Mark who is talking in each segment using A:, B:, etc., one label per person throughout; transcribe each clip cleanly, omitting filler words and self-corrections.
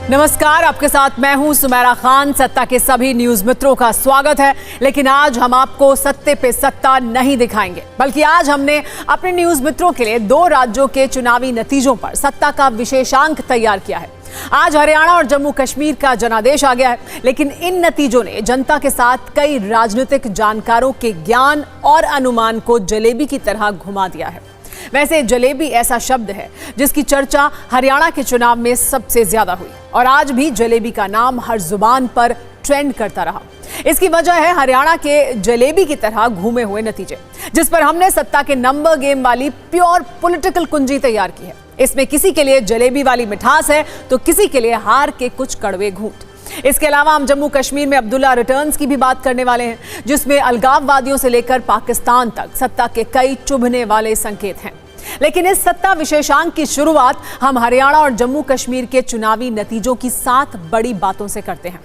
A: नमस्कार, आपके साथ मैं हूं सुमेरा खान। सत्ता के सभी न्यूज मित्रों का स्वागत है। लेकिन आज हम आपको सत्ते पे सत्ता नहीं दिखाएंगे, बल्कि आज हमने अपने न्यूज मित्रों के लिए 2 राज्यों के चुनावी नतीजों पर सत्ता का विशेषांक तैयार किया है। आज हरियाणा और जम्मू कश्मीर का जनादेश आ गया है, लेकिन इन नतीजों ने जनता के साथ कई राजनीतिक जानकारों के ज्ञान और अनुमान को जलेबी की तरह घुमा दिया है। वैसे जलेबी ऐसा शब्द है जिसकी चर्चा हरियाणा के चुनाव में सबसे ज्यादा हुई और आज भी जलेबी का नाम हर जुबान पर ट्रेंड करता रहा। इसकी वजह है हरियाणा के जलेबी की तरह घूमे हुए नतीजे, जिस पर हमने सत्ता के नंबर गेम वाली प्योर पॉलिटिकल कुंजी तैयार की है। इसमें किसी के लिए जलेबी वाली मिठास है तो किसी के लिए हार के कुछ कड़वे घूंट। इसके अलावा हम जम्मू कश्मीर में अब्दुल्ला रिटर्न्स की भी बात करने वाले हैं, जिसमें अलगाववादियों से लेकर पाकिस्तान तक सत्ता के कई चुभने वाले संकेत हैं। लेकिन इस सत्ता विशेषांक की शुरुआत हम हरियाणा और जम्मू कश्मीर के चुनावी नतीजों की 7 बड़ी बातों से करते हैं।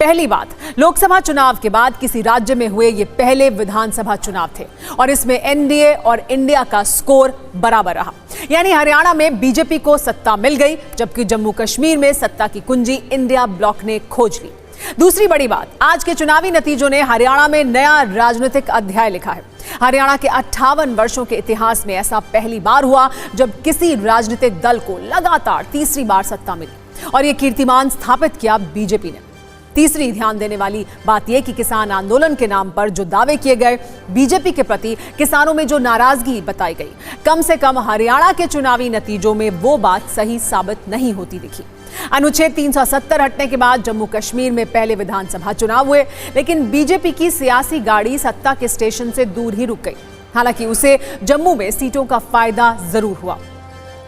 A: पहली बात, लोकसभा चुनाव के बाद किसी राज्य में हुए ये पहले विधानसभा चुनाव थे और इसमें एनडीए और इंडिया का स्कोर बराबर रहा। यानी हरियाणा में बीजेपी को सत्ता मिल गई, जबकि जम्मू कश्मीर में सत्ता की कुंजी इंडिया ब्लॉक ने खोज ली। दूसरी बड़ी बात, आज के चुनावी नतीजों ने हरियाणा में नया राजनीतिक अध्याय लिखा है। हरियाणा के 58 वर्षों के इतिहास में ऐसा पहली बार हुआ जब किसी राजनीतिक दल को लगातार तीसरी बार सत्ता मिली और यह कीर्तिमान स्थापित किया बीजेपी ने। तीसरी ध्यान देने वाली बात यह कि किसान आंदोलन के नाम पर जो दावे किए गए, बीजेपी के प्रति किसानों में जो नाराजगी बताई गई, कम से कम हरियाणा के चुनावी नतीजों में वो बात सही साबित नहीं होती दिखी। अनुच्छेद 370 हटने के बाद जम्मू कश्मीर में पहले विधानसभा चुनाव हुए, लेकिन बीजेपी की सियासी गाड़ी सत्ता के स्टेशन से दूर ही रुक गई। हालांकि उसे जम्मू में सीटों का फायदा जरूर हुआ।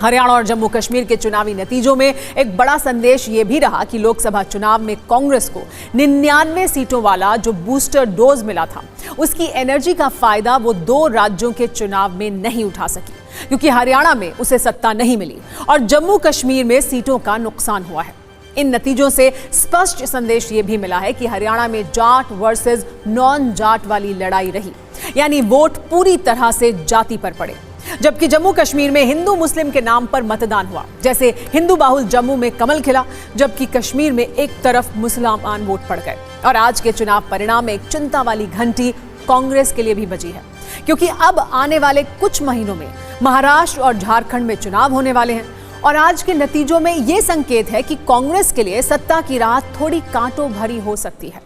A: हरियाणा और जम्मू कश्मीर के चुनावी नतीजों में एक बड़ा संदेश यह भी रहा कि लोकसभा चुनाव में कांग्रेस को 99 सीटों वाला जो बूस्टर डोज मिला था, उसकी एनर्जी का फायदा वो 2 राज्यों के चुनाव में नहीं उठा सकी, क्योंकि हरियाणा में उसे सत्ता नहीं मिली और जम्मू कश्मीर में सीटों का नुकसान हुआ है। इन नतीजों से स्पष्ट संदेश ये भी मिला है कि हरियाणा में जाट वर्सेस नॉन जाट वाली लड़ाई रही, यानी वोट पूरी तरह से जाति पर पड़े, जबकि जम्मू कश्मीर में हिंदू मुस्लिम के नाम पर मतदान हुआ। जैसे हिंदू बाहुल जम्मू में कमल खिला, जबकि कश्मीर में एक तरफ मुसलमान वोट पड़ गए। और आज के चुनाव परिणाम में एक चिंता वाली घंटी कांग्रेस के लिए भी बजी है, क्योंकि अब आने वाले कुछ महीनों में महाराष्ट्र और झारखंड में चुनाव होने वाले हैं और आज के नतीजों में यह संकेत है कि कांग्रेस के लिए सत्ता की राह थोड़ी कांटों भरी हो सकती है।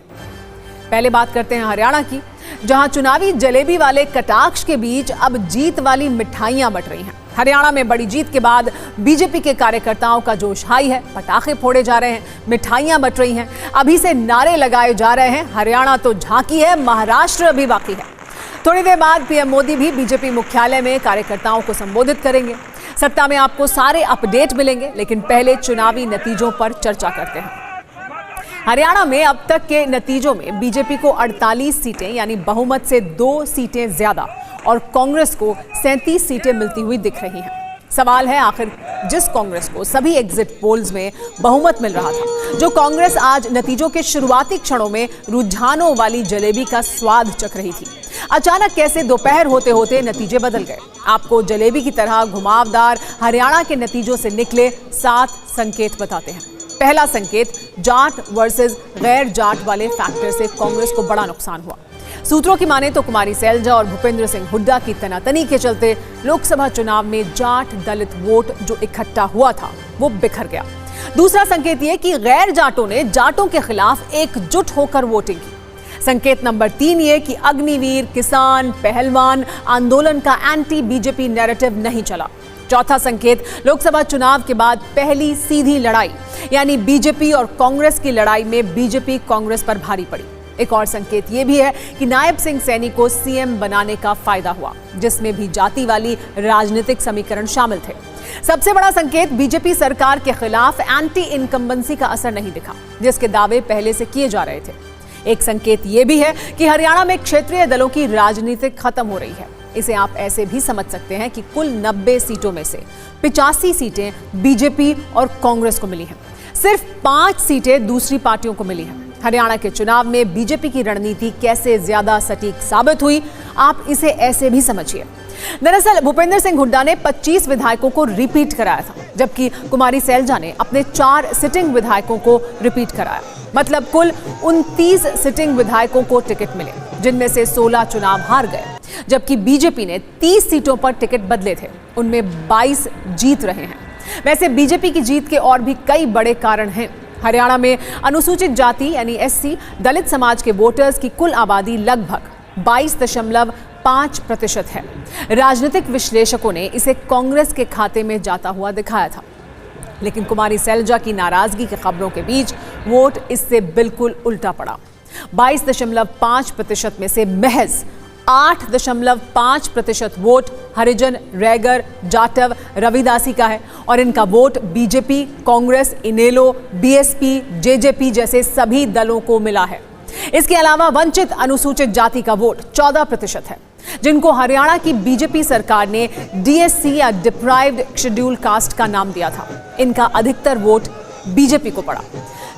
A: पहले बात करते हैं हरियाणा की, जहां चुनावी जलेबी वाले कटाक्ष के बीच अब जीत वाली मिठाइयां बट रही हैं। हरियाणा में बड़ी जीत के बाद बीजेपी के कार्यकर्ताओं का जोश हाई है, पटाखे फोड़े जा रहे हैं, मिठाइयां बट रही हैं, अभी से नारे लगाए जा रहे हैं, हरियाणा तो झांकी है, महाराष्ट्र अभी बाकी है। थोड़ी देर बाद पीएम मोदी भी बीजेपी मुख्यालय में कार्यकर्ताओं को संबोधित करेंगे। सत्ता में आपको सारे अपडेट मिलेंगे, लेकिन पहले चुनावी नतीजों पर चर्चा करते हैं। हरियाणा में अब तक के नतीजों में बीजेपी को 48 सीटें यानी बहुमत से 2 सीटें ज्यादा और कांग्रेस को 37 सीटें मिलती हुई दिख रही हैं। सवाल है, आखिर जिस कांग्रेस को सभी एग्जिट पोल्स में बहुमत मिल रहा था, जो कांग्रेस आज नतीजों के शुरुआती क्षणों में रुझानों वाली जलेबी का स्वाद चख रही थी, अचानक कैसे दोपहर होते होते नतीजे बदल गए। आपको जलेबी की तरह घुमावदार हरियाणा के नतीजों से निकले 7 संकेत बताते हैं। पहला संकेत, जाट वर्सेस गैर जाट वाले फैक्टर से कांग्रेस को बड़ा नुकसान हुआ। सूत्रों की माने तो कुमारी सैलजा और भूपेंद्र सिंह हुड्डा की तनातनी के चलते लोकसभा चुनाव में जाट दलित वोट जो इकट्ठा हुआ था वो बिखर गया। दूसरा संकेत ये कि गैर जाटों ने जाटों के खिलाफ एकजुट होकर वोटिंग की। संकेत नंबर 3 ये कि अग्निवीर, किसान, पहलवान आंदोलन का एंटी बीजेपी नैरेटिव नहीं चला। चौथा संकेत, लोकसभा चुनाव के बाद पहली सीधी लड़ाई यानी बीजेपी और कांग्रेस की लड़ाई में बीजेपी कांग्रेस पर भारी पड़ी। एक और संकेत यह भी है कि नायब सिंह सैनी को सीएम बनाने का फायदा हुआ, जिसमें भी जाति वाली राजनीतिक समीकरण शामिल थे। सबसे बड़ा संकेत, बीजेपी सरकार के खिलाफ एंटी इनकम्बेंसी का असर नहीं दिखा, जिसके दावे पहले से किए जा रहे थे। एक संकेत यह भी है कि हरियाणा में क्षेत्रीय दलों की राजनीति खत्म हो रही है। इसे आप ऐसे भी समझ सकते हैं कि कुल 90 सीटों में से 85 सीटें बीजेपी और कांग्रेस को मिली हैं, सिर्फ 5 सीटें दूसरी पार्टियों को मिली हैं। हरियाणा के चुनाव में बीजेपी की रणनीति कैसे ज्यादा सटीक साबित हुई, आप इसे ऐसे भी समझिए दरअसल भूपेंद्र सिंह हुड्डा ने 25 विधायकों को रिपीट कराया था, जबकि कुमारी सैलजा ने अपने 4 सिटिंग विधायकों को रिपीट कराया। मतलब कुल 29 सिटिंग विधायकों को टिकट मिले, जिनमें से 16 चुनाव हार गए, जबकि बीजेपी ने 30 सीटों पर टिकट बदले थे, उनमें 22 जीत रहे हैं। वैसे बीजेपी की जीत के और भी कई बड़े कारण हैं। हरियाणा में अनुसूचित जाति यानी एससी दलित समाज के वोटर्स की कुल आबादी लगभग 22.5% है। राजनीतिक विश्लेषकों ने इसे कांग्रेस के खाते में जाता हुआ दिखाया था, लेकिन कुमारी सैलजा की नाराजगी की खबरों के बीच वोट इससे बिल्कुल उल्टा पड़ा। 22.5% में से महज 8.5% वोट हरिजन, रैगर, जाटव, रविदासी का है और इनका वोट बीजेपी, कांग्रेस, इनेलो, बीएसपी, जेजेपी जैसे सभी दलों को मिला है। इसके अलावा वंचित अनुसूचित जाति का वोट 14% है, जिनको हरियाणा की बीजेपी सरकार ने डीएससी या डिप्राइव्ड शेड्यूल कास्ट का नाम दिया था। इनका अधिकतर वोट बीजेपी को पड़ा।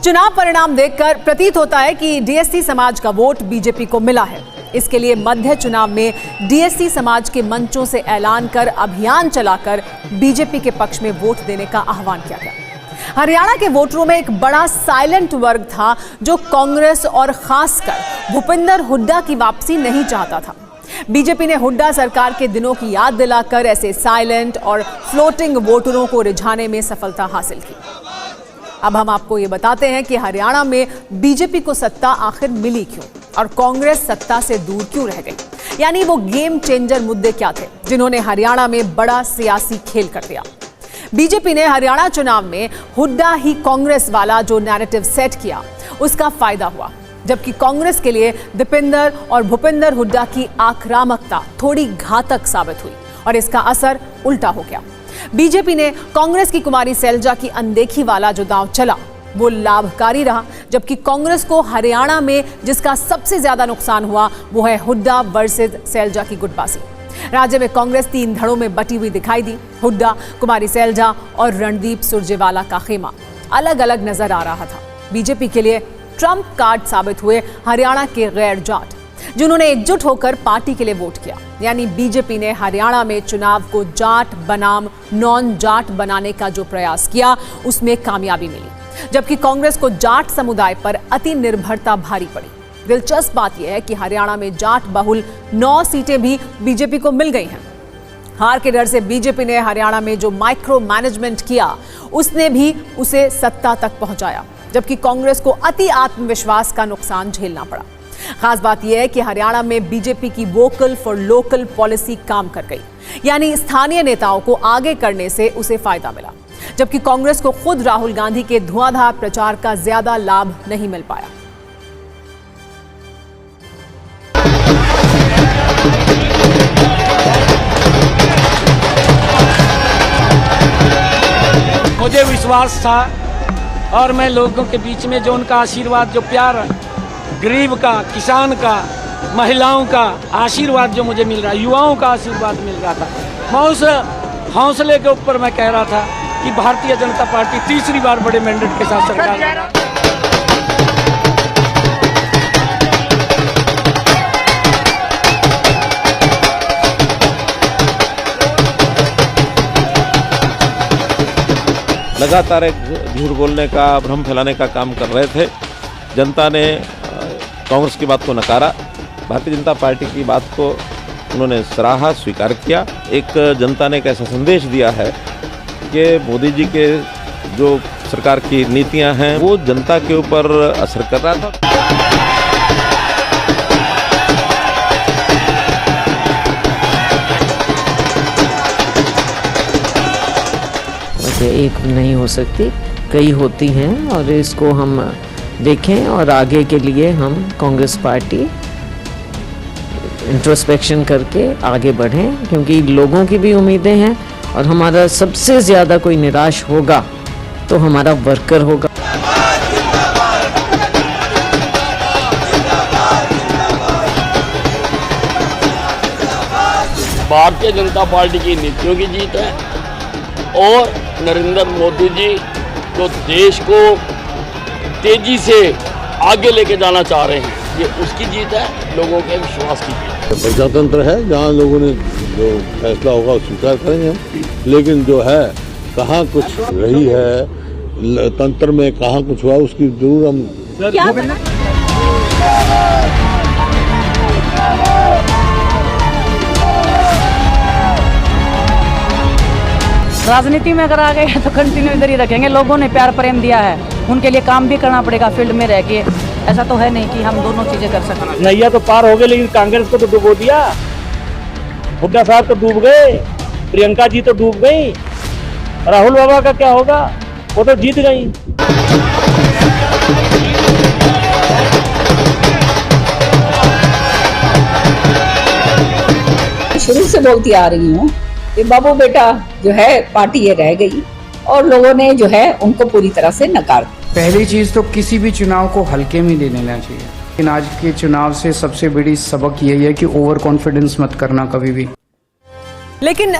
A: चुनाव परिणाम देखकर प्रतीत होता है कि डीएससी समाज का वोट बीजेपी को मिला है। इसके लिए मध्य चुनाव में डीएससी समाज के मंचों से ऐलान कर अभियान चलाकर बीजेपी के पक्ष में वोट देने का आह्वान किया गया। हरियाणा के वोटरों में एक बड़ा साइलेंट वर्ग था, जो कांग्रेस और खासकर भूपेंद्र हुड्डा की वापसी नहीं चाहता था। बीजेपी ने हुड्डा सरकार के दिनों की याद दिलाकर ऐसे साइलेंट और फ्लोटिंग वोटरों को रिझाने में सफलता हासिल की। अब हम आपको ये बताते हैं कि हरियाणा में बीजेपी को सत्ता आखिर मिली क्यों और कांग्रेस सत्ता से दूर क्यों रह गई। यानी वो गेम चेंजर मुद्दे क्या थे जिन्होंने हरियाणा में बड़ा सियासी खेल कर दिया। बीजेपी ने हरियाणा चुनाव में हुड्डा ही कांग्रेस वाला जो नैरेटिव सेट किया, उसका फायदा हुआ, जबकि कांग्रेस के लिए दीपेंद्र और भूपेंद्र हुड्डा की आक्रामकता थोड़ी घातक साबित हुई और इसका असर उल्टा हो गया। बीजेपी ने कांग्रेस की कुमारी सैलजा की अनदेखी वाला जो दांव चला, वो लाभकारी रहा, जबकि कांग्रेस को हरियाणा में जिसका सबसे ज्यादा नुकसान हुआ वो है हुड्डा वर्सेस सैलजा की गुटबाजी। राज्य में कांग्रेस 3 धड़ों में बटी हुई दिखाई दी। हुड्डा, कुमारी सैलजा और रणदीप सुरजेवाला का खेमा अलग अलग नजर आ रहा था। बीजेपी के लिए ट्रंप कार्ड साबित हुए हरियाणा के गैर जाट, जिन्होंने एकजुट होकर पार्टी के लिए वोट किया। यानी बीजेपी ने हरियाणा में चुनाव को जाट बनाम नॉन जाट बनाने का जो प्रयास किया, उसमें कामयाबी मिली, जबकि कांग्रेस को जाट समुदाय पर अति निर्भरता भारी पड़ी। दिलचस्प बात यह है कि हरियाणा में जाट बहुल 9 सीटें भी बीजेपी को मिल गई हैं। हार के डर से बीजेपी ने हरियाणा में जो माइक्रो मैनेजमेंट किया, उसने भी उसे सत्ता तक पहुंचाया, जबकि कांग्रेस को अति आत्मविश्वास का नुकसान झेलना पड़ा। खास बात यह है कि हरियाणा में बीजेपी की वोकल फॉर लोकल पॉलिसी काम कर गई, यानी स्थानीय नेताओं को आगे करने से उसे फायदा मिला, जबकि कांग्रेस को खुद राहुल गांधी के धुआंधार प्रचार का ज्यादा लाभ नहीं मिल पाया।
B: मुझे विश्वास था और मैं लोगों के बीच में जो उनका आशीर्वाद, जो प्यार, गरीब का, किसान का, महिलाओं का आशीर्वाद जो मुझे मिल रहा, युवाओं का आशीर्वाद मिल रहा था, मैं उस हौसले के ऊपर मैं कह रहा था कि भारतीय जनता पार्टी तीसरी बार बड़े मैंडेट के साथ सरकार।
C: लगातार एक झूठ बोलने का, भ्रम फैलाने का काम कर रहे थे। जनता ने कांग्रेस की बात को नकारा, भारतीय जनता पार्टी की बात को उन्होंने सराहा, स्वीकार किया। एक जनता ने एक ऐसा संदेश दिया है कि मोदी जी के जो सरकार की नीतियां हैं वो जनता के ऊपर असर कर रहा था।
D: एक नहीं हो सकती, कई होती हैं और इसको हम देखें और आगे के लिए हम कांग्रेस पार्टी इंट्रोस्पेक्शन करके आगे बढ़ें, क्योंकि लोगों की भी उम्मीदें हैं और हमारा सबसे ज़्यादा कोई निराश होगा तो हमारा वर्कर होगा।
E: भारतीय जनता पार्टी की नीतियों की जीत है और नरेंद्र मोदी जी जो देश को तेजी से आगे लेके जाना चाह रहे हैं, ये उसकी जीत है, लोगों के विश्वास की जीत है।
F: प्रजातंत्र है, जहाँ लोगों ने जो फैसला होगा वो स्वीकार करेंगे हम। लेकिन जो है कहाँ कुछ रही है तंत्र में, कहाँ कुछ हुआ, उसकी जरूर हम
G: राजनीति में अगर आ गए तो कंटिन्यू इधर ही रखेंगे। लोगों ने प्यार प्रेम दिया है, उनके लिए काम भी करना पड़ेगा फील्ड में रह के। ऐसा तो है नहीं कि हम दोनों चीजें कर सकते।
B: नैया तो पार हो गए, लेकिन कांग्रेस को तो डुबो दिया। हुड्डा साहब तो डूब गए, प्रियंका जी तो डूब गई, राहुल बाबा का क्या होगा? वो तो जीत गई।
H: शुरू से बोलती आ रही हूँ कि बाबू बेटा जो है पार्टी ये रह गई और लोगों ने जो है उनको पूरी तरह से नकार दिया।
I: पहली चीज तो किसी भी चुनाव को हल्के में नहीं लेना चाहिए, लेकिन आज के चुनाव से सबसे बड़ी सबक यही है कि ओवर कॉन्फिडेंस मत करना कभी भी।
A: लेकिन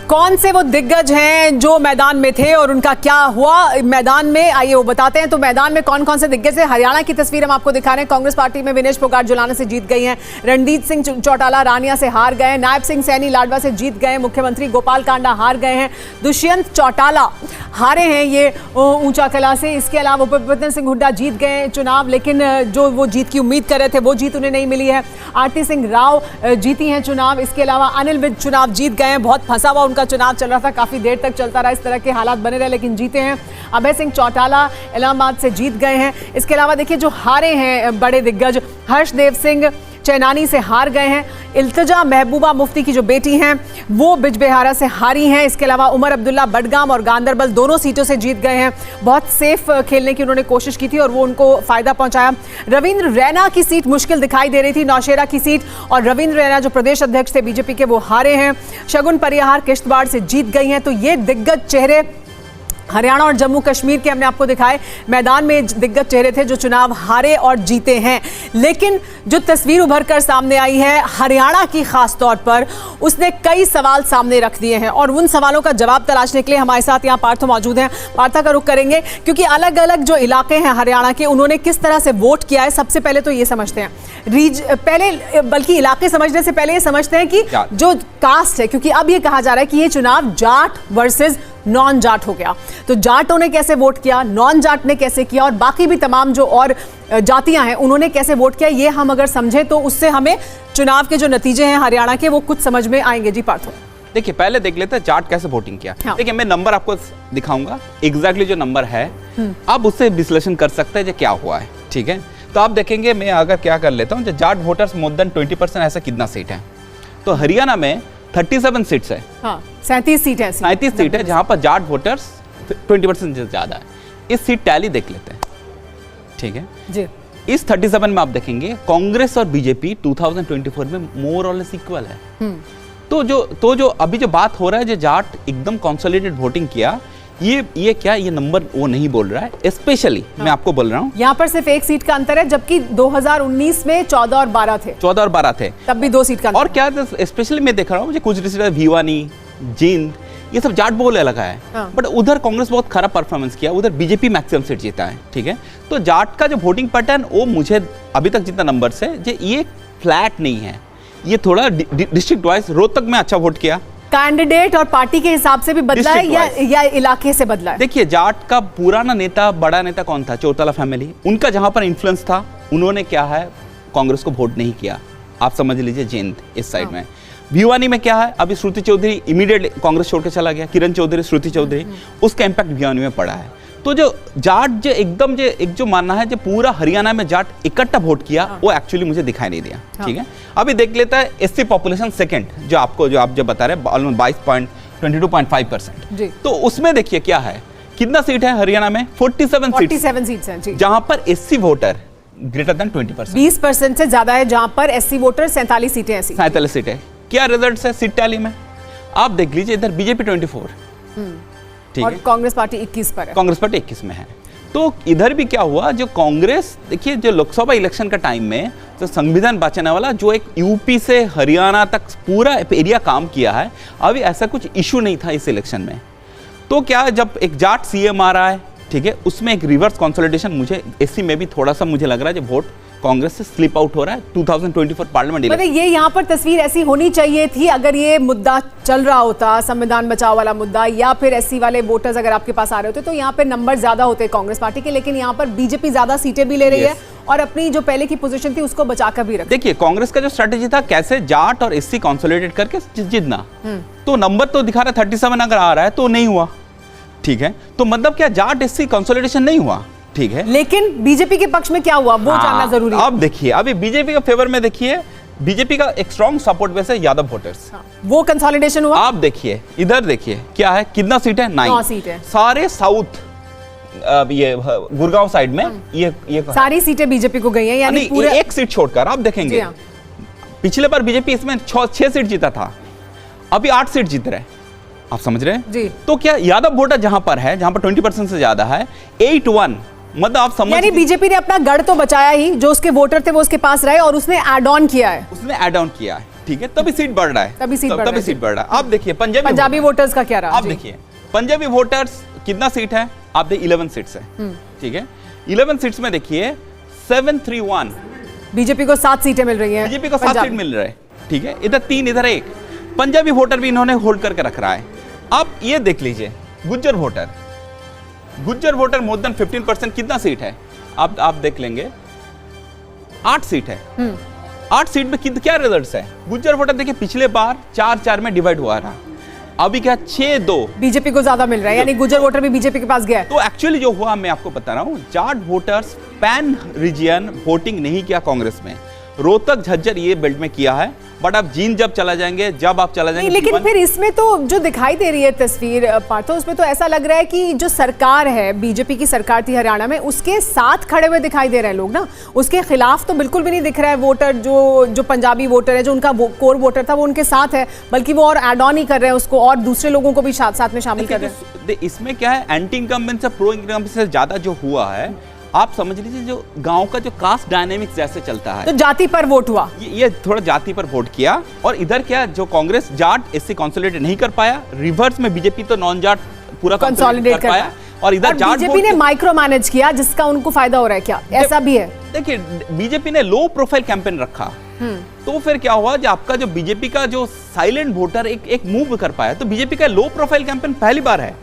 A: कौन से वो दिग्गज हैं जो मैदान में थे और उनका क्या हुआ मैदान में, आइए वो बताते हैं। तो मैदान में कौन कौन से दिग्गज हैं, हरियाणा की तस्वीर हम आपको दिखा रहे हैं। कांग्रेस पार्टी में विनेश फोगाट जुलाना से जीत गई हैं, रणजीत सिंह चौटाला रानिया से हार गए, नायब सिंह सैनी लाडवा से जीत गए, मुख्यमंत्री गोपाल कांडा हार गए हैं, दुष्यंत चौटाला हारे हैं ये ऊंचा कला से। इसके अलावा भूपेंद्र सिंह हुड्डा जीत गए चुनाव, लेकिन जो वो जीत की उम्मीद कर रहे थे वो जीत उन्हें नहीं मिली है। आरती सिंह राव जीती हैं चुनाव। इसके अलावा अनिल विज चुनाव जीत गए हैं, बहुत फंसा हुआ उनका चुनाव चल रहा था, काफी देर तक चलता रहा, इस तरह के हालात बने रहे, लेकिन जीते हैं। अभय सिंह चौटाला इलाहाबाद से जीत गए हैं। इसके अलावा देखिए जो हारे हैं बड़े दिग्गज, हर्षदेव सिंह चैनानी से हार गए हैं, इल्तिजा महबूबा मुफ्ती की जो बेटी हैं वो बिजबेहारा से हारी हैं। इसके अलावा उमर अब्दुल्ला बडगाम और गांदरबल दोनों सीटों से जीत गए हैं। बहुत सेफ खेलने की उन्होंने कोशिश की थी और वो उनको फायदा पहुंचाया। रविंद्र रैना की सीट मुश्किल दिखाई दे रही थी, नौशेरा की सीट, और रविंद्र रैना जो प्रदेश अध्यक्ष थे बीजेपी के वो हारे हैं। शगुन परिहार किश्तवाड़ से जीत गई हैं। तो ये दिग्गज चेहरे हरियाणा और जम्मू कश्मीर के हमने आपको दिखाए। मैदान में दिग्गज चेहरे थे जो चुनाव हारे और जीते हैं। लेकिन जो तस्वीर उभर कर सामने आई है हरियाणा की, खास तौर पर उसने कई सवाल सामने रख दिए हैं और उन सवालों का जवाब तलाशने के लिए हमारे साथ यहाँ पार्थो मौजूद हैं। पार्था का रुख करेंगे क्योंकि अलग अलग जो इलाके हैं हरियाणा के, उन्होंने किस तरह से वोट किया है। सबसे पहले तो ये समझते हैं, पहले बल्कि इलाके समझने से पहले ये समझते हैं कि जो कास्ट है, क्योंकि अब ये कहा जा रहा है कि ये चुनाव जाट वर्सेस नॉन जाट हो गया। तो जाटों ने कैसे वोट किया, नॉन जाट ने कैसे किया और बाकी भी तमाम जो और जातियां हैं उन्होंने कैसे वोट किया, ये हम अगर समझें तो उससे हमें चुनाव के जो नतीजे हैं हरियाणा के वो कुछ समझ में आएंगे। जी पार्थो,
J: देखिए पहले देख लेते हैं जाट कैसे वोटिंग किया। हाँ। देखिए मैं नंबर आपको दिखाऊंगा, एग्जैक्टली जो नंबर है आप उससे विश्लेषण कर सकते हैं जो क्या हुआ है। ठीक है, तो आप देखेंगे मैं अगर क्या कर लेता हूँ, जाट वोटर्स मोर देन 20% ऐसा कितना सीट है, तो हरियाणा में 37 सीट्स है। हाँ, 37 सीट है, 37 सीट है जहां पर जाट वोटर्स 20% से ज्यादा है। इस सीट टैली देख लेते हैं। ठीक है जी, इस 37 में आप देखेंगे कांग्रेस और बीजेपी 2024 में मोर और लेस इक्वल है। तो जो अभी जो बात हो रहा है, जो जाट एकदम कंसोलिडेटेड वोटिंग किया, ये क्या ये नंबर वो नहीं बोल रहा है। स्पेशली मैं आपको बोल रहा हूँ
A: यहाँ पर सिर्फ एक सीट का अंतर है, जबकि 2019 में 14 और 12 थे।
J: 14 और 12 थे,
A: तब भी 2 सीट का अंतर।
J: और क्या स्पेशली मैं देख रहा हूँ, मुझे कुछ डिस्ट्रिक्ट भिवानी, जींद, ये सब जाट बोले लगा है। हाँ। बट उधर कांग्रेस बहुत खराब परफॉर्मेंस किया, उधर बीजेपी मैक्सिमम सीट जीता है। ठीक है, तो जाट का जो वोटिंग पैटर्न वो मुझे अभी तक जितना नंबर से ये फ्लैट नहीं है, ये थोड़ा डिस्ट्रिक्ट वाइज रोहतक में अच्छा वोट किया,
A: कैंडिडेट और पार्टी के हिसाब से भी बदला है या इलाके से बदला है।
J: देखिए जाट का पुराना नेता, बड़ा नेता कौन था, चौटाला फैमिली, उनका जहां पर इन्फ्लुएंस था उन्होंने क्या है कांग्रेस को वोट नहीं किया। आप समझ लीजिए जींद इस साइड में। भिवानी में क्या है, अभी श्रुति चौधरी इमीडिएट कांग्रेस छोड़ के चला गया, किरण चौधरी, श्रुति चौधरी, उसका इंपैक्ट भिवानी में पड़ा है। तो जो जाट जो एकदम जो मानना है जो पूरा हरियाणा में जाट इकट्ठा वोट किया, वो एक्चुअली मुझे दिखाई नहीं दिया। ठीक है, अभी देख लेता है एससी पॉपुलेशन सेकंड, जो आप जो बता रहे हैं ऑलमोस्ट 22.5%। तो उसमें देखिए क्या है, कितना सीट है हरियाणा में, 47 सीट्स हैं, जहां पर एससी वोटर ग्रेटर देन 20%,
A: 20% से ज्यादा है, जहां पर एससी वोटर 47 सीटें हैं।
J: 47 सीटें। क्या रिजल्ट है सीट टैली में आप देख लीजिए, इधर बीजेपी 24
A: और कांग्रेस पार्टी 21 पर है।
J: कांग्रेस पार्टी 21 में है। तो इधर भी क्या हुआ, जो कांग्रेस देखिए जो लोकसभा इलेक्शन का टाइम में जो संविधान बचाने वाला जो एक यूपी से हरियाणा तक पूरा एरिया काम किया है, अभी ऐसा कुछ इशू नहीं था इस इलेक्शन में। तो क्या जब एक जाट सीएम आ रहा है, ठीक है, उसमें एक रिवर्स कंसोलिडेशन मुझे एसी में भी थोड़ा सा मुझे लग रहा है जो वोट कांग्रेस से स्लिप आउट हो रहा है 2024 पार्लियामेंट इलेक्शन।
A: मतलब ये यहाँ पर तस्वीर ऐसी होनी चाहिए थी अगर ये मुद्दा चल रहा होता, संविधान बचाओ वाला मुद्दा, या फिर एससी वाले वोटर्स अगर आपके पास आ रहे होते तो यहाँ पे नंबर ज्यादा होते कांग्रेस पार्टी के, लेकिन यहाँ पर बीजेपी ज्यादा सीटें भी ले रही है और अपनी जो पहले की पोजीशन थी उसको बचाकर भी रख।
J: देखिए कांग्रेस का जो स्ट्रेटेजी था कैसे जाट और एससी कंसोलिडेट करके जीतना, तो नंबर तो दिखा रहा है 37 अगर आ रहा है तो नहीं हुआ, ठीक है, तो मतलब क्या जाट एससी कंसोलिडेशन नहीं हुआ, ठीक है,
A: लेकिन बीजेपी के पक्ष में क्या हुआ वो जानना जरूरी है।
J: अब देखिए अभी बीजेपी के फेवर में देखिए, बीजेपी का एक स्ट्रॉन्ग सपोर्ट बेस है यादव वोटर्स,
A: वो कंसोलिडेशन हुआ।
J: आप देखिए इधर देखिए क्या है, कितना सीट है, 9
A: सीट है,
J: सारे साउथ ये गुड़गांव साइड में ये
A: सारी सीटें बीजेपी को गई हैं, यानी पूरे
J: एक सीट छोड़कर आप देखेंगे पिछले बार बीजेपी इसमें 6 सीट जीता था, अभी 8 सीट जीत रहे, आप समझ रहे हैं
A: जी।
J: तो क्या यादव वोटर जहां पर है, जहां पर 20% से ज्यादा है, 8-1 मतलब आप समझ,
A: यानी बीजेपी ने अपना गढ़ तो बचाया ही, जो उसके वोटर थे वो उसके पास रहे और उसने ऐड ऑन किया है, ठीक है, तभी सीट बढ़ रहा है, तभी सीट बढ़ रहा है। आप देखिए पंजाबी वोटर्स का क्या रहा,
J: आप देखिए पंजाबी वोटर्स कितना सीट है, आप देखिए 11 सीट्स है, ठीक है, 11 सीट्स में देखिए 731
A: बीजेपी को 7 सीटें मिल रही हैं,
J: बीजेपी को 7 सीट मिल रहे हैं, ठीक है, इधर 3 इधर 1, पंजाबी वोटर भी इन्होंने होल्ड करके रख रहा है। आप ये देख लीजिए गुज्जर वोटर मोर देन 15% कितना सीट है, आप देख लेंगे 8 सीट है, 8 सीट में क्या रिजल्ट्स है, गुज्जर वोटर देखिए पिछले बार 4-4 में डिवाइड हुआ रहा, अभी क्या 6-2
A: बीजेपी को ज्यादा मिल रहा है, यानी गुज्जर वोटर भी बीजेपी के पास गया है।
J: तो एक्चुअली जो हुआ मैं आपको बता रहा हूं, जाट वोटर्स पैन रीजन वोटिंग नहीं किया कांग्रेस में, रोहतक झज्जर ये बेल्ट में किया है, बट आप जींद जब चला जाएंगे,
A: लेकिन फिर इसमें तो जो दिखाई दे रही है तस्वीर पार्थो, उसमें तो ऐसा लग रहा है कि जो सरकार है, बीजेपी की सरकार थी हरियाणा में, उसके साथ खड़े हुए दिखाई दे रहे हैं लोग ना, उसके खिलाफ तो बिल्कुल भी नहीं दिख रहा है वोटर, जो पंजाबी वोटर है, जो उनका कोर वोटर था वो उनके साथ है, बल्कि वो और एड ऑन ही कर रहे हैं उसको और दूसरे लोगों को भी साथ में शामिल कर रहे हैं।
J: इसमें क्या है, एंटी इनकम्बेंस से प्रो इनकम्बेंस से ज्यादा जो हुआ है, आप समझ लीजिए जो गांव का जो कास्ट डायनेमिक्स जैसे चलता है,
A: तो जाति पर वोट हुआ,
J: ये थोड़ा जाति पर वोट किया, और इधर क्या जो कांग्रेस जाट एससी कंसोलिडेट नहीं कर पाया, रिवर्स में बीजेपी तो नॉन जाट पूरा कंसोलिडेट कर पाया, और इधर जाट
A: बीजेपी ने माइक्रो मैनेज किया जिसका उनको फायदा हो रहा है, क्या ऐसा भी है?
J: देखिए बीजेपी ने लो प्रोफाइल कैंपेन रखा, तो फिर क्या हुआ, जो आपका जो बीजेपी का जो साइलेंट वोटर एक मूव कर पाया, तो बीजेपी का लो प्रोफाइल कैंपेन पहली बार है,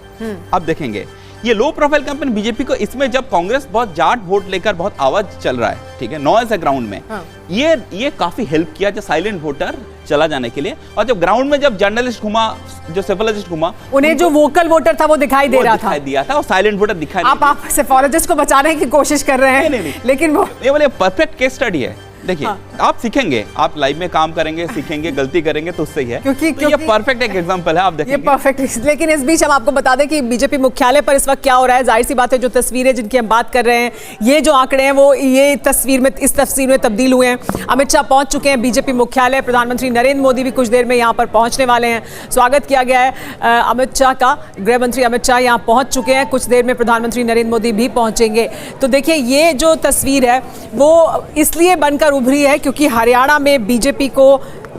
J: आप देखेंगे ये लो प्रोफाइल कैंपेन बीजेपी को, इसमें जब कांग्रेस बहुत जाट वोट लेकर बहुत आवाज चल रहा है, ठीक है, नॉइज है ग्राउंड में, ये काफी हेल्प किया जो साइलेंट वोटर चला जाने के लिए, और जब ग्राउंड में जब जर्नलिस्ट घुमा, जो सेफोलॉजिस्ट घुमा,
A: उन्हें जो वोकल वोटर था वो दिखाई दे रहा
J: था, और साइलेंट वोटर दिखाई,
A: आप सेफोलॉजिस्ट को बचाने की कोशिश कर रहे हैं, लेकिन वो
J: ये वाले परफेक्ट केस स्टडी है। देखिए आप सीखेंगे, आप लाइव में काम करेंगे, सीखेंगे, गलती करेंगे तो उससे ही है, क्योंकि ये परफेक्ट एक एग्जांपल है, आप देखेंगे
A: ये परफेक्ट। लेकिन इस बीच हम आपको बता दें कि बीजेपी मुख्यालय पर इस वक्त क्या हो रहा है, जाहिर सी बात है जो तस्वीरें जिनकी हम बात कर रहे हैं, ये जो आंकड़े हैं वो इस तस्वीर में तब्दील हुए हैं। अमित शाह पहुंच चुके हैं बीजेपी मुख्यालय, प्रधानमंत्री नरेंद्र मोदी भी कुछ देर में यहाँ पर पहुंचने वाले हैं, स्वागत किया गया है अमित शाह का, गृह मंत्री अमित शाह यहाँ पहुंच चुके हैं, कुछ देर में प्रधानमंत्री नरेंद्र मोदी भी पहुंचेंगे। तो देखिए ये जो तस्वीर है वो इसलिए बनकर उभरी है क्योंकि हरियाणा में बीजेपी को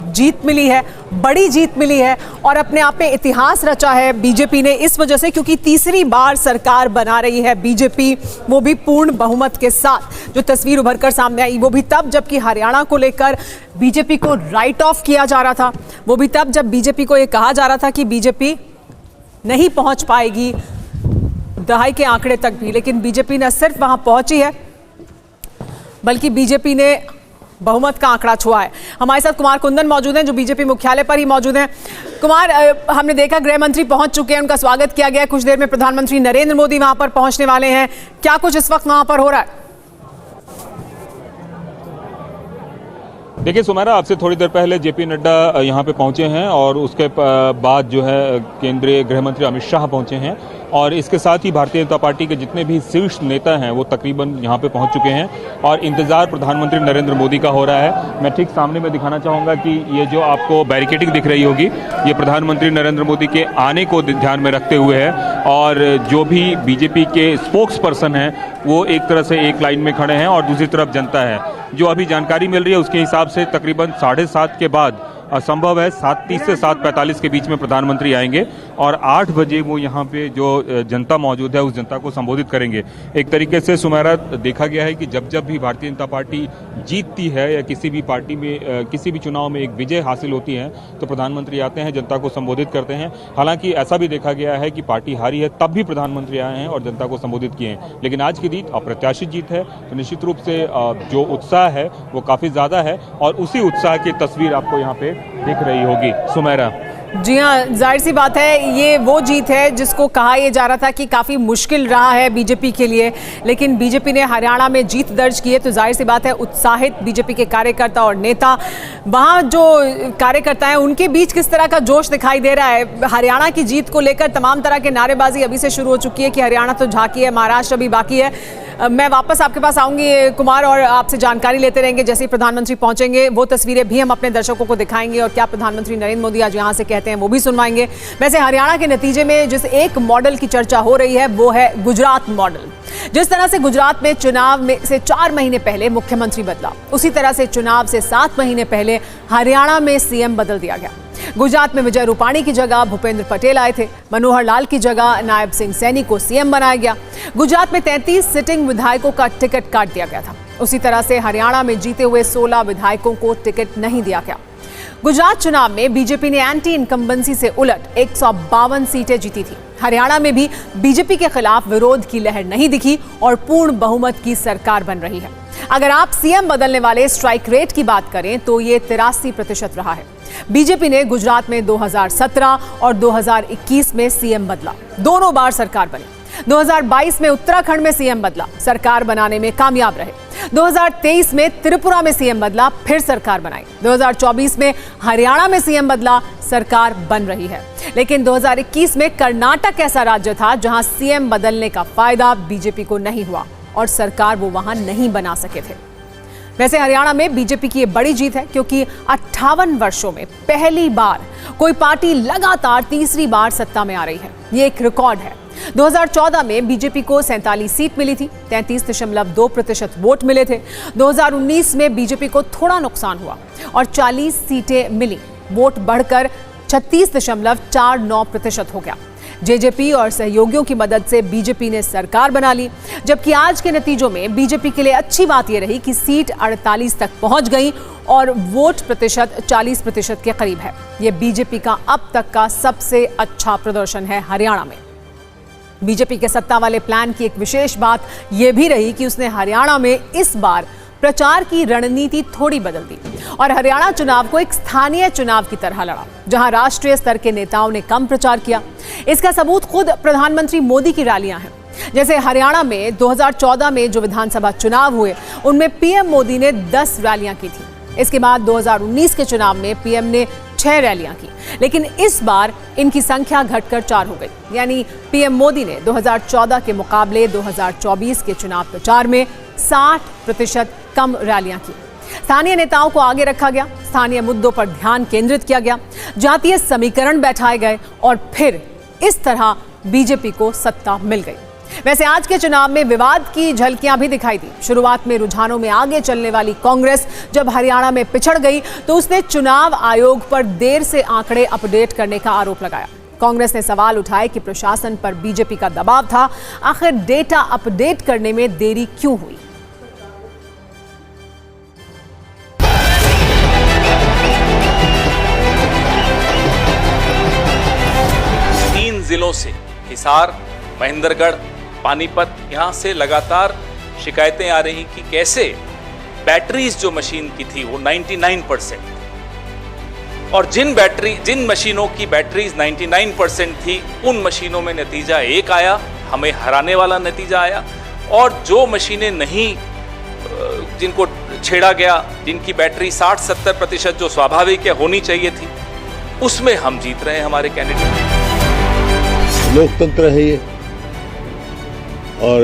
A: जीत मिली है, बड़ी जीत मिली है, और अपने आप में इतिहास रचा है बीजेपी ने इस वजह से क्योंकि तीसरी बार सरकार बना रही है बीजेपी, वो भी पूर्ण बहुमत के साथ। जो तस्वीर उभर कर सामने आई वो भी तब जबकि हरियाणा को लेकर बीजेपी को राइट ऑफ किया जा रहा था, वो भी तब जब बीजेपी को ये कहा जा रहा था कि बीजेपी नहीं पहुंच पाएगी दहाई के आंकड़े तक भी, लेकिन बीजेपी न सिर्फ वहां पहुंची है बल्कि बीजेपी ने बहुमत का आंकड़ा छुआ है। हमारे साथ कुमार कुंदन मौजूद हैं जो बीजेपी मुख्यालय पर ही मौजूद हैं। कुमार, हमने देखा गृह मंत्री पहुंच चुके हैं, उनका स्वागत किया गया, कुछ देर में प्रधानमंत्री नरेंद्र मोदी वहां पर पहुंचने वाले हैं, क्या कुछ इस वक्त वहां पर हो रहा है?
K: देखिए सुमेरा, आपसे थोड़ी देर पहले जेपी नड्डा यहाँ पे पहुंचे हैं और उसके बाद जो है केंद्रीय गृह मंत्री अमित शाह पहुंचे हैं, और इसके साथ ही भारतीय जनता पार्टी के जितने भी शीर्ष नेता हैं वो तकरीबन यहाँ पे पहुंच चुके हैं, और इंतजार प्रधानमंत्री नरेंद्र मोदी का हो रहा है। मैं ठीक सामने में दिखाना चाहूँगा कि ये जो आपको बैरिकेडिंग दिख रही होगी, ये प्रधानमंत्री नरेंद्र मोदी के आने को ध्यान में रखते हुए है, और जो भी बीजेपी के स्पोक्स पर्सन हैं वो एक तरह से एक लाइन में खड़े हैं और दूसरी तरफ जनता है। जो अभी जानकारी मिल रही है उसके हिसाब से तकरीबन 7:30 के बाद संभव है 7:30 से 7:45 के बीच में प्रधानमंत्री आएंगे और 8 बजे वो यहाँ पे जो जनता मौजूद है उस जनता को संबोधित करेंगे। एक तरीके से सुमेरा देखा गया है कि जब जब भी भारतीय जनता पार्टी जीतती है या किसी भी पार्टी में किसी भी चुनाव में एक विजय हासिल होती है तो प्रधानमंत्री आते हैं, जनता को संबोधित करते हैं। हालांकि ऐसा भी देखा गया है कि पार्टी हारी है तब भी प्रधानमंत्री आए हैं और जनता को संबोधित किए हैं, लेकिन आज की जीत अप्रत्याशित जीत है तो निश्चित रूप से जो उत्साह है वो काफी ज्यादा है और उसी उत्साह की तस्वीर आपको यहाँ पे दिख रही होगी। सुमेरा।
A: जी हाँ, जाहिर सी बात है ये वो जीत है जिसको कहा यह जा रहा था कि काफ़ी मुश्किल रहा है बीजेपी के लिए, लेकिन बीजेपी ने हरियाणा में जीत दर्ज की है तो जाहिर सी बात है उत्साहित बीजेपी के कार्यकर्ता और नेता, वहाँ जो कार्यकर्ता हैं उनके बीच किस तरह का जोश दिखाई दे रहा है। हरियाणा की जीत को लेकर तमाम तरह के नारेबाजी अभी से शुरू हो चुकी है कि हरियाणा तो झांकी है, महाराष्ट्र अभी बाकी है। मैं वापस आपके पास आऊंगी कुमार और आपसे जानकारी लेते रहेंगे जैसे ही प्रधानमंत्री पहुंचेंगे। वो तस्वीरें भी हम अपने दर्शकों को दिखाएंगे और क्या प्रधानमंत्री नरेंद्र मोदी आज यहां से कहते हैं वो भी सुनवाएंगे। वैसे हरियाणा के नतीजे में जिस एक मॉडल की चर्चा हो रही है वो है गुजरात मॉडल। जिस तरह से गुजरात में चुनाव में से 4 महीने पहले मुख्यमंत्री बदला, उसी तरह से चुनाव से 7 महीने पहले हरियाणा में सीएम बदल दिया गया। गुजरात में विजय रूपाणी की जगह भूपेंद्र पटेल आए थे, मनोहर लाल की जगह नायब सिंह सैनी को सीएम बनाया गया। गुजरात में 33 सिटिंग विधायकों का टिकट काट दिया गया था। उसी तरह से हरियाणा में जीते हुए 16 विधायकों को टिकट नहीं दिया गया। गुजरात चुनाव में बीजेपी ने एंटी इनकम्बेंसी से उलट 152 सीटें जीती थी। हरियाणा में भी बीजेपी के खिलाफ विरोध की लहर नहीं दिखी और पूर्ण बहुमत की सरकार बन रही है। अगर आप सीएम बदलने वाले स्ट्राइक रेट की बात करें तो ये 83% रहा है। बीजेपी ने गुजरात में 2017 और 2021 में सीएम बदला, दोनों बार सरकार बनी। 2022 में उत्तराखंड में सीएम बदला, सरकार बनाने में कामयाब रहे। 2023 में त्रिपुरा में सीएम बदला, फिर सरकार बनाई। 2024 में हरियाणा में सीएम बदला, सरकार बन रही है। लेकिन 2021 में कर्नाटक ऐसा राज्य था जहां सीएम बदलने का फायदा बीजेपी को नहीं हुआ और सरकार वो वहां नहीं बना सके थे। वैसे हरियाणा में बीजेपी की ये बड़ी जीत है क्योंकि 58 वर्षों में पहली बार कोई पार्टी लगातार तीसरी बार सत्ता में आ रही है। ये एक रिकॉर्ड है। 2014 में बीजेपी को 47 सीट मिली थी, 33.2% वोट मिले थे। 2019 में बीजेपी को थोड़ा नुकसान हुआ और 40 सीटें मिली, वोट बढ़कर 36.49% हो गया। जेजेपी और सहयोगियों की मदद से बीजेपी ने सरकार बना ली, जबकि आज के नतीजों में बीजेपी के लिए अच्छी बात यह रही कि सीट 48 तक पहुंच गई और वोट प्रतिशत 40% के करीब है। यह बीजेपी का अब तक का सबसे अच्छा प्रदर्शन है हरियाणा में। बीजेपी के सत्ता वाले प्लान की एक विशेष बात यह भी रही कि उसने हरियाणा में इस बार प्रचार की रणनीति थोड़ी बदल दी और हरियाणा चुनाव को एक स्थानीय चुनाव की तरह लड़ा, जहां राष्ट्रीय स्तर के नेताओं ने कम प्रचार किया। इसका सबूत खुद प्रधानमंत्री मोदी की रैलियां हैं। जैसे हरियाणा में 2014 में जो विधानसभा चुनाव हुए उनमें पीएम मोदी ने 10 रैलियां की थी। इसके बाद 2019 के चुनाव में पीएम ने 6 रैलियां की, लेकिन इस बार इनकी संख्या घटकर 4 हो गई। यानी पीएम मोदी ने 2014 के मुकाबले 2024 के चुनाव प्रचार में 60% कम रैलियां की। स्थानीय नेताओं को आगे रखा गया, स्थानीय मुद्दों पर ध्यान केंद्रित किया गया, जातीय समीकरण बैठाए गए और फिर इस तरह बीजेपी को सत्ता मिल गई। वैसे आज के चुनाव में विवाद की झलकियां भी दिखाई दी। शुरुआत में रुझानों में आगे चलने वाली कांग्रेस जब हरियाणा में पिछड़ गई तो उसने चुनाव आयोग पर देर से आंकड़े अपडेट करने का आरोप लगाया। कांग्रेस ने सवाल उठाए कि प्रशासन पर बीजेपी का दबाव था, आखिर डेटा अपडेट करने में देरी क्यों हुई।
L: जिलों से हिसार, महेंद्रगढ़, पानीपत, यहाँ से लगातार शिकायतें आ रही कि कैसे बैटरीज जो मशीन की थी वो 99% और जिन मशीनों की बैटरीज 99% थी उन मशीनों में नतीजा एक आया, हमें हराने वाला नतीजा आया, और जो मशीनें नहीं जिनको छेड़ा गया, जिनकी बैटरी 60-70% जो स्वाभाविक है होनी चाहिए थी, उसमें हम जीत रहे हैं हमारे कैंडिडेट।
F: लोकतंत्र है ये, और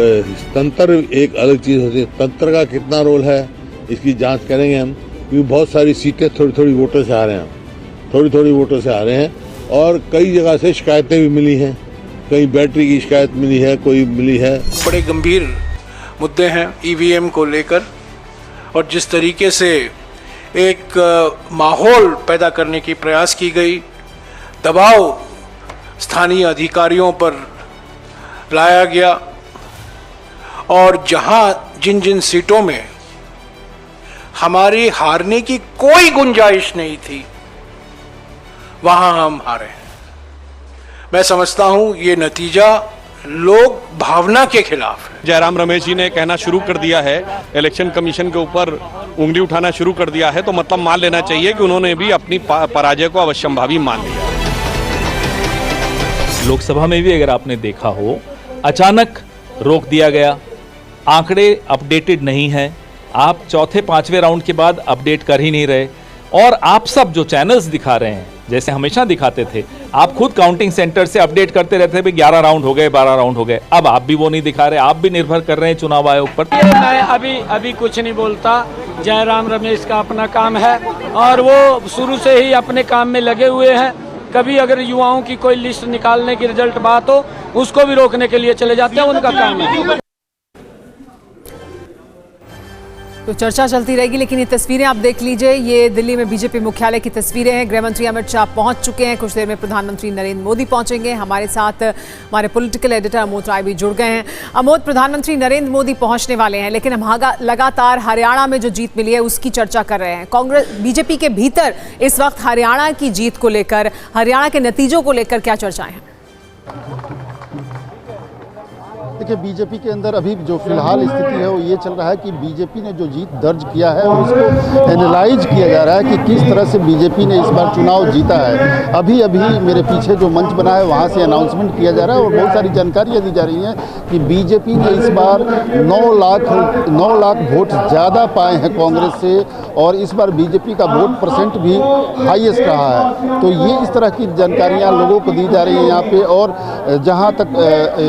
F: तंत्र एक अलग चीज होती है। तंत्र का कितना रोल है इसकी जांच करेंगे हम, क्योंकि बहुत सारी सीटें थोड़ी वोटों से आ रहे हैं, थोड़ी वोटों से आ रहे हैं और कई जगह से शिकायतें भी मिली हैं। कहीं बैटरी की शिकायत मिली है, कोई मिली है।
M: बड़े गंभीर मुद्दे हैं ईवीएम को लेकर, और जिस तरीके से एक माहौल पैदा करने की प्रयास की गई, दबाव स्थानीय अधिकारियों पर लाया गया और जहां जिन जिन सीटों में हमारी हारने की कोई गुंजाइश नहीं थी वहां हम हारे। मैं समझता हूं ये नतीजा लोक भावना के खिलाफ है।
N: जयराम रमेश जी ने कहना शुरू कर दिया है, इलेक्शन कमीशन के ऊपर उंगली उठाना शुरू कर दिया है, तो मतलब मान लेना चाहिए कि उन्होंने भी अपनी पराजय को अवश्यंभावी मान लिया।
L: लोकसभा में भी अगर आपने देखा हो, अचानक रोक दिया गया, आंकड़े अपडेटेड नहीं है, आप चौथे पांचवें राउंड के बाद अपडेट कर ही नहीं रहे, और आप सब जो चैनल्स दिखा रहे हैं जैसे हमेशा दिखाते थे, आप खुद काउंटिंग सेंटर से अपडेट करते रहते थे 11 राउंड हो गए, 12 राउंड हो गए, अब आप भी वो नहीं दिखा रहे, आप भी निर्भर कर रहे हैं चुनाव आयोग पर।
B: मैं अभी कुछ नहीं बोलता, जयराम रमेश का अपना काम है और वो शुरू से ही अपने काम में लगे हुए हैं। कभी अगर युवाओं की कोई लिस्ट निकालने की रिजल्ट बात हो, उसको भी रोकने के लिए चले जाते हैं, उनका काम है।
A: तो चर्चा चलती रहेगी, लेकिन ये तस्वीरें आप देख लीजिए, ये दिल्ली में बीजेपी मुख्यालय की तस्वीरें हैं। गृह मंत्री अमित शाह पहुंच चुके हैं, कुछ देर में प्रधानमंत्री नरेंद्र मोदी पहुंचेंगे। हमारे साथ हमारे पॉलिटिकल एडिटर अमोद राय भी जुड़ गए हैं। अमोद, प्रधानमंत्री नरेंद्र मोदी पहुंचने वाले हैं, लेकिन हम लगातार हरियाणा में जो जीत मिली है उसकी चर्चा कर रहे हैं। कांग्रेस बीजेपी के भीतर इस वक्त हरियाणा की जीत को लेकर, हरियाणा के नतीजों को लेकर क्या चर्चाएं हैं?
O: देखिए, बीजेपी के अंदर अभी जो फिलहाल स्थिति है वो ये चल रहा है कि बीजेपी ने जो जीत दर्ज किया है उसको एनालाइज किया जा रहा है कि किस तरह से बीजेपी ने इस बार चुनाव जीता है। अभी अभी मेरे पीछे जो मंच बना है वहाँ से अनाउंसमेंट किया जा रहा है और बहुत सारी जानकारियाँ दी जा रही हैं कि बीजेपी ने इस बार 9 लाख वोट ज़्यादा पाए हैं कांग्रेस से, और इस बार बीजेपी का वोट परसेंट भी हाईएस्ट रहा है। तो ये इस तरह की जानकारियाँ लोगों को दी जा रही हैं यहाँ पे। और जहाँ तक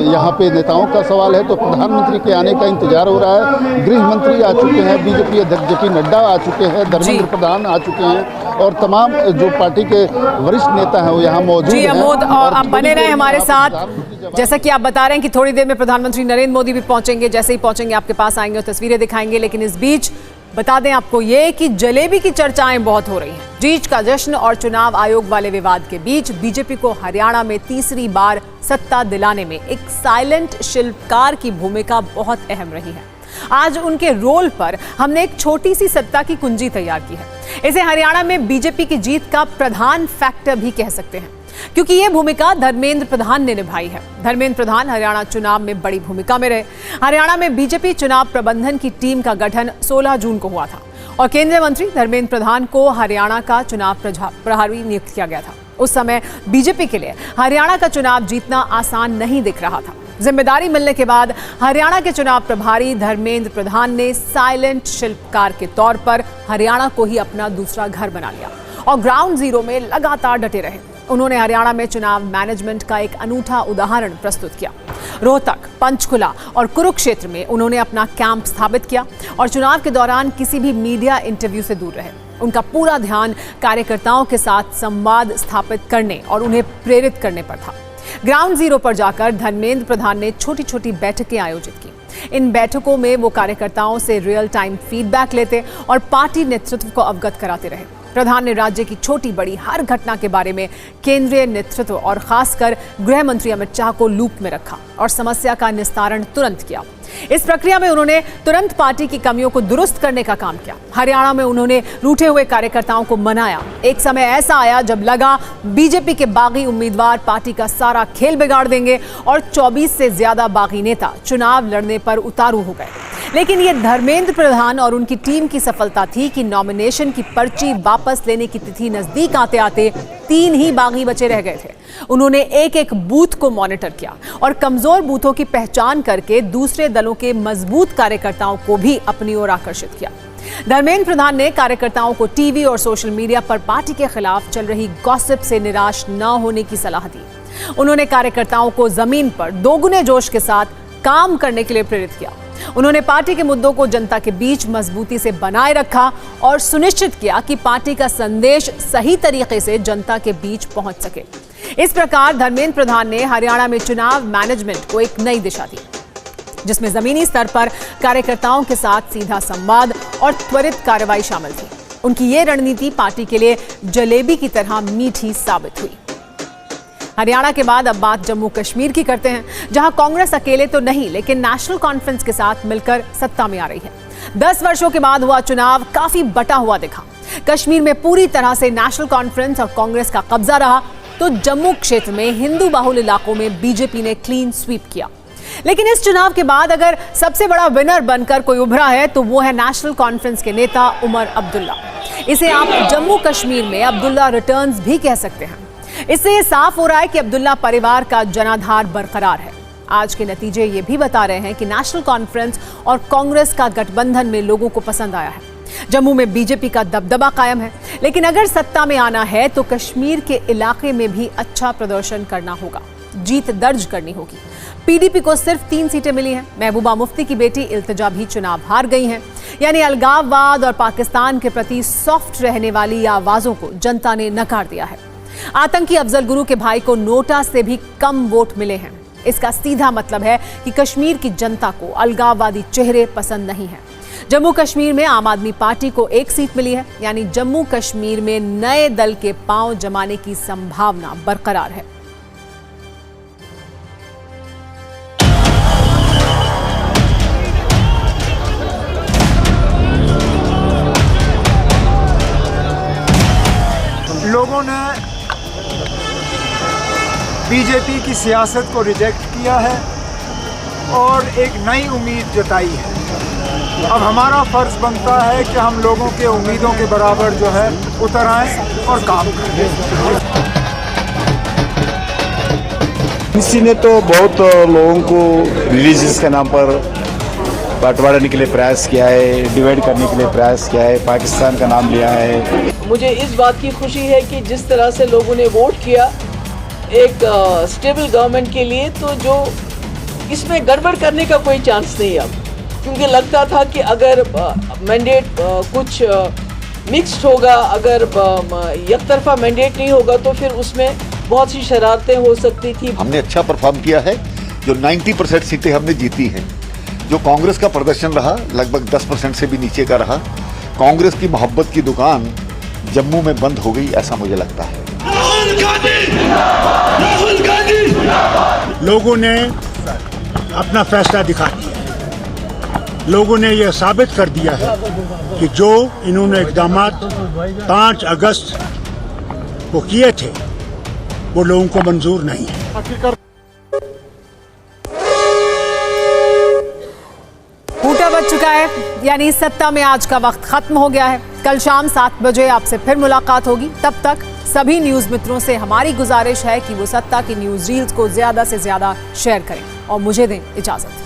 O: यहाँ पे नेताओं का सवाल है तो प्रधानमंत्री के आने का इंतजार हो रहा है। गृह मंत्री आ चुके हैं, बीजेपी अध्यक्ष जेपी नड्डा आ चुके हैं, धर्मेंद्र प्रधान आ चुके हैं और तमाम जो पार्टी के वरिष्ठ नेता हैं वो यहाँ मौजूद हैं।
A: अमोद, और आप बने रहे हमारे साथ। जैसा कि आप बता रहे हैं कि थोड़ी देर में प्रधानमंत्री नरेंद्र मोदी भी पहुंचेंगे, जैसे ही पहुंचेंगे आपके पास आएंगे और तस्वीरें दिखाएंगे। लेकिन इस बीच बता दें आपको ये कि जलेबी की चर्चाएं बहुत हो रही हैं। जीत का जश्न और चुनाव आयोग वाले विवाद के बीच बीजेपी को हरियाणा में तीसरी बार सत्ता दिलाने में एक साइलेंट शिल्पकार की भूमिका बहुत अहम रही है। आज उनके रोल पर हमने एक छोटी सी सत्ता की कुंजी तैयार की है। इसे हरियाणा में बीजेपी की जीत का प्रधान फैक्टर भी कह सकते हैं, क्योंकि ये भूमिका धर्मेंद्र प्रधान ने निभाई है। धर्मेंद्र प्रधान हरियाणा चुनाव में बड़ी भूमिका में रहे। हरियाणा में बीजेपी चुनाव प्रबंधन की टीम का गठन 16 जून को हुआ था और केंद्रीय मंत्री धर्मेंद्र प्रधान को हरियाणा का चुनाव प्रभारी नियुक्त किया गया था। उस समय बीजेपी के लिए हरियाणा का चुनाव जीतना आसान नहीं दिख रहा था। जिम्मेदारी मिलने के बाद हरियाणा के चुनाव प्रभारी धर्मेंद्र प्रधान ने साइलेंट शिल्पकार के तौर पर हरियाणा को ही अपना दूसरा घर बना लिया और ग्राउंड जीरो में लगातार डटे रहे। उन्होंने हरियाणा में चुनाव मैनेजमेंट का एक अनूठा उदाहरण प्रस्तुत किया। रोहतक, पंचकुला और कुरुक्षेत्र में उन्होंने अपना कैंप स्थापित किया और चुनाव के दौरान किसी भी मीडिया इंटरव्यू से दूर रहे। उनका पूरा ध्यान कार्यकर्ताओं के साथ संवाद स्थापित करने और उन्हें प्रेरित करने पर था। ग्राउंड जीरो पर जाकर धर्मेंद्र प्रधान ने छोटी छोटी बैठकें आयोजित की। इन बैठकों में वो कार्यकर्ताओं से रियल टाइम फीडबैक लेते और पार्टी नेतृत्व को अवगत कराते रहे। प्रधान ने राज्य की छोटी बड़ी हर घटना के बारे में केंद्रीय नेतृत्व और खासकर गृह मंत्री अमित शाह को लूप में रखा और समस्या का निस्तारण तुरंत किया। इस प्रक्रिया में उन्होंने तुरंत पार्टी की कमियों को दुरुस्त करने का काम किया। हरियाणा में उन्होंने रूठे हुए कार्यकर्ताओं को मनाया। एक समय ऐसा आया जब लगा बीजेपी के बागी उम्मीदवार पार्टी का सारा खेल बिगाड़ देंगे और 24 से ज्यादा बागी नेता चुनाव लड़ने पर उतारू हो गए। लेकिन ये धर्मेंद्र प्रधान और उनकी टीम की सफलता थी कि नॉमिनेशन की पर्ची वापस लेने की तिथि नजदीक आते आते 3 ही बागी बचे रह गए थे। उन्होंने एक एक बूथ को मॉनिटर किया और कमजोर बूथों की पहचान करके दूसरे दलों के मजबूत कार्यकर्ताओं को भी अपनी ओर आकर्षित किया। धर्मेंद्र प्रधान ने कार्यकर्ताओं को टीवी और सोशल मीडिया पर पार्टी के खिलाफ चल रही गॉसिप से निराश न होने की सलाह दी। उन्होंने कार्यकर्ताओं को जमीन पर दोगुने जोश के साथ काम करने के लिए प्रेरित किया। उन्होंने पार्टी के मुद्दों को जनता के बीच मजबूती से बनाए रखा और सुनिश्चित किया कि पार्टी का संदेश सही तरीके से जनता के बीच पहुंच सके। इस प्रकार धर्मेंद्र प्रधान ने हरियाणा में चुनाव मैनेजमेंट को एक नई दिशा दी, जिसमें जमीनी स्तर पर कार्यकर्ताओं के साथ सीधा संवाद और त्वरित कार्रवाई शामिल थी। उनकी ये रणनीति पार्टी के लिए जलेबी की तरह मीठी साबित हुई। हरियाणा के बाद अब बात जम्मू कश्मीर की करते हैं, जहां कांग्रेस अकेले तो नहीं लेकिन नेशनल कॉन्फ्रेंस के साथ मिलकर सत्ता में आ रही है। 10 वर्षों के बाद हुआ चुनाव काफी बटा हुआ दिखा। कश्मीर में पूरी तरह से नेशनल कॉन्फ्रेंस और कांग्रेस का कब्जा रहा, तो जम्मू क्षेत्र में हिंदू बाहुल इलाकों में बीजेपी ने क्लीन स्वीप किया। लेकिन इस चुनाव के बाद अगर सबसे बड़ा विनर बनकर कोई उभरा है तो वो है नेशनल कॉन्फ्रेंस के नेता उमर अब्दुल्ला। इसे आप जम्मू कश्मीर में अब्दुल्ला रिटर्न्स भी कह सकते हैं। इससे ये साफ हो रहा है कि अब्दुल्ला परिवार का जनाधार बरकरार है। आज के नतीजे ये भी बता रहे हैं कि नेशनल कॉन्फ्रेंस और कांग्रेस का गठबंधन में लोगों को पसंद आया है। जम्मू में बीजेपी का दबदबा कायम है, लेकिन अगर सत्ता में आना है तो कश्मीर के इलाके में भी अच्छा प्रदर्शन करना होगा, जीत दर्ज करनी होगी। पीडीपी को सिर्फ 3 सीटें मिली हैं। महबूबा मुफ्ती की बेटी इल्तिजा भी चुनाव हार गई हैं। यानी अलगाववाद और पाकिस्तान के प्रति सॉफ्ट रहने वाली आवाजों को जनता ने नकार दिया है। आतंकी अफजल गुरु के भाई को नोटा से भी कम वोट मिले हैं। इसका सीधा मतलब है कि कश्मीर की जनता को अलगाववादी चेहरे पसंद नहीं है। जम्मू कश्मीर में आम आदमी पार्टी को 1 सीट मिली है, यानी जम्मू कश्मीर में नए दल के पांव जमाने की संभावना बरकरार है।
P: लोगों ने बीजेपी की सियासत को रिजेक्ट किया है और एक नई उम्मीद जताई है। अब हमारा फर्ज बनता है कि हम लोगों के उम्मीदों के बराबर जो है उतर आएं और काम करें।
Q: किसी ने तो बहुत लोगों को रिलीजियस के नाम पर बंटवारे के लिए प्रयास किया है, डिवाइड करने के लिए प्रयास किया है, पाकिस्तान का नाम लिया है।
R: मुझे इस बात की खुशी है कि जिस तरह से लोगों ने वोट किया एक स्टेबल गवर्नमेंट के लिए, तो जो इसमें गड़बड़ करने का कोई चांस नहीं अब, क्योंकि लगता था कि अगर मैंडेट कुछ मिक्स्ड होगा, अगर एक तरफा मैंडेट नहीं होगा तो फिर उसमें बहुत सी शरारतें हो सकती थी।
S: हमने अच्छा परफॉर्म किया है, जो 90% सीटें हमने जीती हैं। जो कांग्रेस का प्रदर्शन रहा लगभग 10% से भी नीचे का रहा। कांग्रेस की मोहब्बत की दुकान जम्मू में बंद हो गई, ऐसा मुझे लगता है।
P: लोगों ने अपना फैसला दिखा दिया। लोगों ने यह साबित कर दिया है कि जो इन्होंने इक़दामात 5 अगस्त को किए थे वो लोगों को मंजूर नहीं है।
A: फूटा बच चुका है, यानी सत्ता में आज का वक्त खत्म हो गया है। कल शाम 7 बजे आपसे फिर मुलाकात होगी। तब तक सभी न्यूज मित्रों से हमारी गुजारिश है कि वो सत्ता की न्यूज रील्स को ज्यादा से ज्यादा शेयर करें और मुझे दें इजाजत।